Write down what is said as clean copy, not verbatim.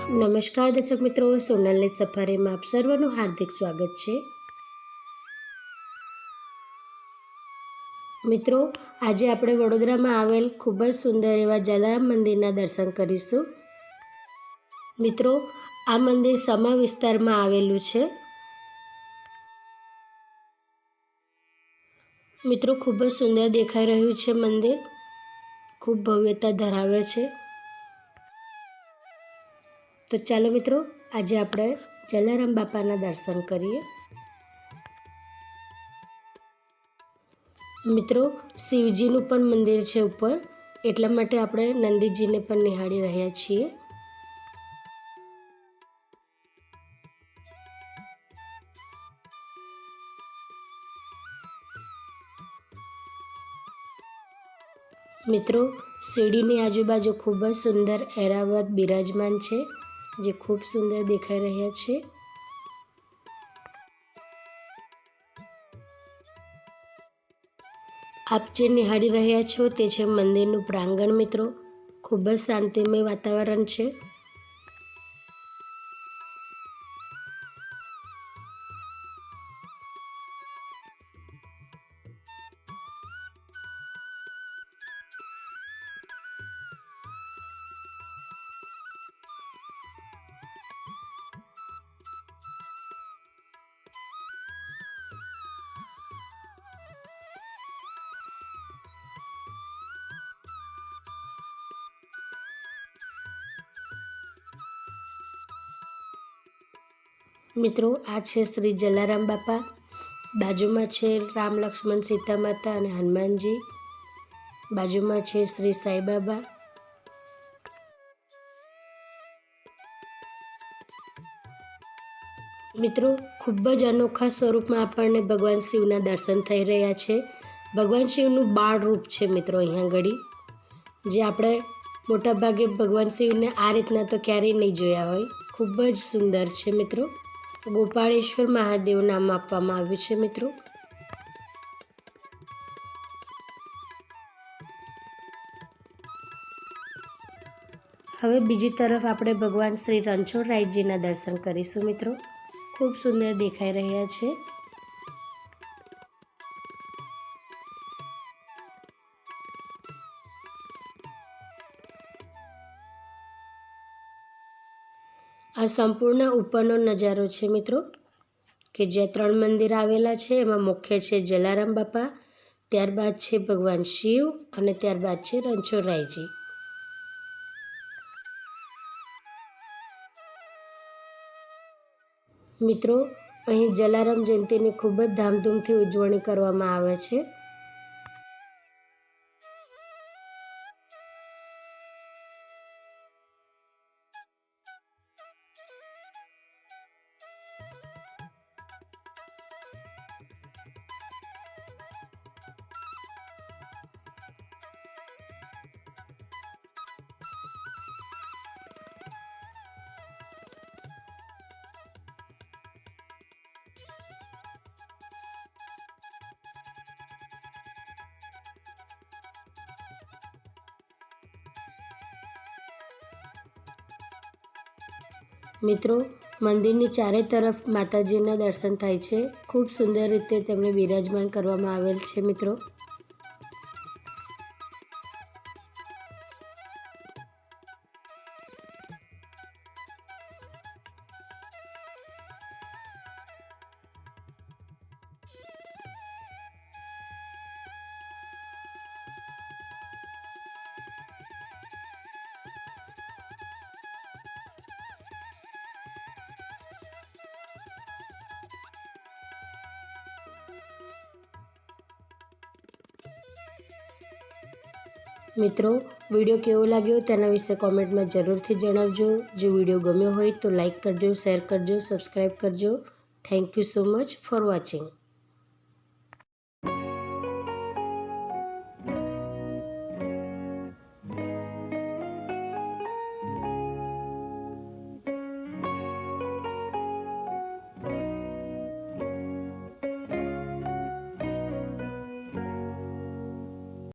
નમસ્કાર દર્શક મિત્રો, સોનલની સફારીમાં આપ સર્વનું હાર્દિક સ્વાગત છે। મિત્રો, આજે આપણે વડોદરામાં આવેલ ખૂબ જ સુંદર એવા જલારામ મંદિરના દર્શન કરીશું। મિત્રો, આ મંદિર સમા વિસ્તારમાં આવેલું છે। મિત્રો, ખૂબ જ સુંદર દેખાઈ રહ્યું છે મંદિર, ખૂબ ભવ્યતા ધરાવે છે। તો ચાલો મિત્રો, આજે આપણે જલારામ બાપાના દર્શન કરીએ। મિત્રો, શિવજીનું પણ મંદિર છે ઉપર, એટલા માટે આપણે નંદીજીને પણ નિહાળી રહ્યા છીએ। મિત્રો, સીડીની આજુબાજુ ખૂબ જ સુંદર એરાવત બિરાજમાન છે, જે ખૂબ સુંદર દેખાઈ રહ્યા છે। આપ જે નિહાળી રહ્યા છો તે છે મંદિરનું પ્રાંગણ। મિત્રો, ખૂબ જ શાંતિમય વાતાવરણ છે। મિત્રો, આ છે શ્રી જલારામ બાપા, બાજુમાં છે રામ લક્ષ્મણ સીતા માતા અને હનુમાનજી, બાજુમાં છે શ્રી સાંઈબાબા। મિત્રો, ખૂબ જ અનોખા સ્વરૂપમાં આપણને ભગવાન શિવના દર્શન થઈ રહ્યા છે। ભગવાન શિવનું બાળ રૂપ છે મિત્રો અહીંયા ઘડી, જે આપણે મોટાભાગે ભગવાન શિવને આ રીતના તો ક્યારેય નહીં જોયા હોય। ખૂબ જ સુંદર છે મિત્રો। ગોપાળેશ્વર મહાદેવ નામ આપવામાં આવ્યું છે મિત્રો। હવે બીજી તરફ આપણે ભગવાન શ્રી રણછોડરાયજીના દર્શન કરીશું મિત્રો। ખૂબ સુંદર દેખાઈ રહ્યા છે। આ સંપૂર્ણ ઉપરનો નજારો છે મિત્રો, કે જ્યાં 3 મંદિર આવેલા છે। એમાં મુખ્ય છે જલારામ બાપા, ત્યારબાદ છે ભગવાન શિવ અને ત્યારબાદ છે રણછોડરાયજી। મિત્રો, અહીં જલારામ જયંતીની ખૂબ જ ધામધૂમથી ઉજવણી કરવામાં આવે છે। મિત્રો, મંદિરની ચારે તરફ માતાજીના દર્શન થાય છે। ખૂબ સુંદર રીતે તેમને બિરાજમાન કરવામાં આવેલ છે મિત્રો। મિત્રો, વિડીયો કેવો લાગ્યો તેના વિશે કોમેન્ટમાં જરૂરથી જણાવજો। જો વિડીયો ગમ્યો હોય તો લાઈક કરજો, શેર કરજો, સબસ્ક્રાઈબ કરજો। Thank you so much for watching.